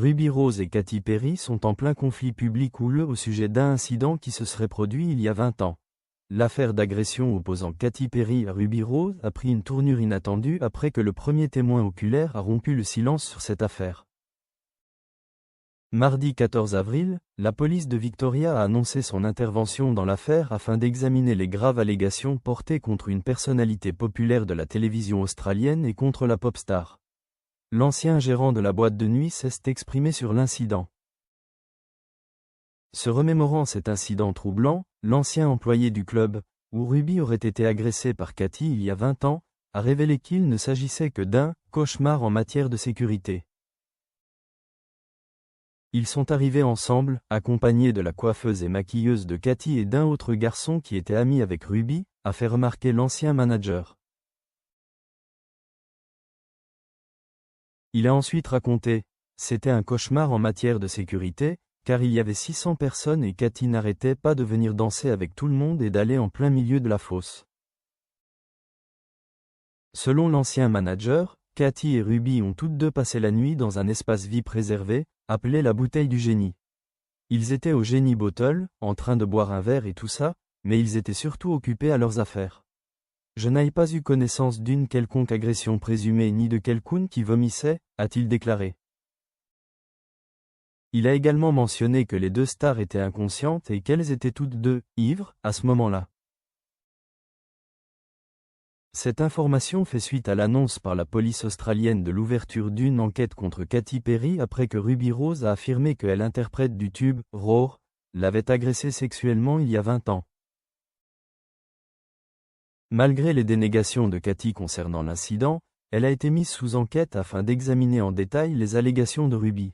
Ruby Rose et Katy Perry sont en plein conflit public houleux au sujet d'un incident qui se serait produit il y a 20 ans. L'affaire d'agression opposant Katy Perry à Ruby Rose a pris une tournure inattendue après que le premier témoin oculaire a rompu le silence sur cette affaire. Mardi 14 avril, la police de Victoria a annoncé son intervention dans l'affaire afin d'examiner les graves allégations portées contre une personnalité populaire de la télévision australienne et contre la pop star. L'ancien gérant de la boîte de nuit s'est exprimé sur l'incident. Se remémorant cet incident troublant, l'ancien employé du club, où Ruby aurait été agressée par Katy il y a 20 ans, a révélé qu'il ne s'agissait que d'un « cauchemar en matière de sécurité ». Ils sont arrivés ensemble, accompagnés de la coiffeuse et maquilleuse de Katy et d'un autre garçon qui était ami avec Ruby, a fait remarquer l'ancien manager. Il a ensuite raconté « C'était un cauchemar en matière de sécurité, car il y avait 600 personnes et Katy n'arrêtait pas de venir danser avec tout le monde et d'aller en plein milieu de la fosse. » Selon l'ancien manager, Katy et Ruby ont toutes deux passé la nuit dans un espace VIP réservé, appelé la bouteille du génie. Ils étaient au Génie Bottle, en train de boire un verre et tout ça, mais ils étaient surtout occupés à leurs affaires. Je n'ai pas eu connaissance d'une quelconque agression présumée ni de quelqu'un qui vomissait, a-t-il déclaré. Il a également mentionné que les deux stars étaient inconscientes et qu'elles étaient toutes deux ivres à ce moment-là. Cette information fait suite à l'annonce par la police australienne de l'ouverture d'une enquête contre Katy Perry après que Ruby Rose a affirmé que l'interprète du tube « Roar » l'avait agressée sexuellement il y a 20 ans. Malgré les dénégations de Katy concernant l'incident, elle a été mise sous enquête afin d'examiner en détail les allégations de Ruby.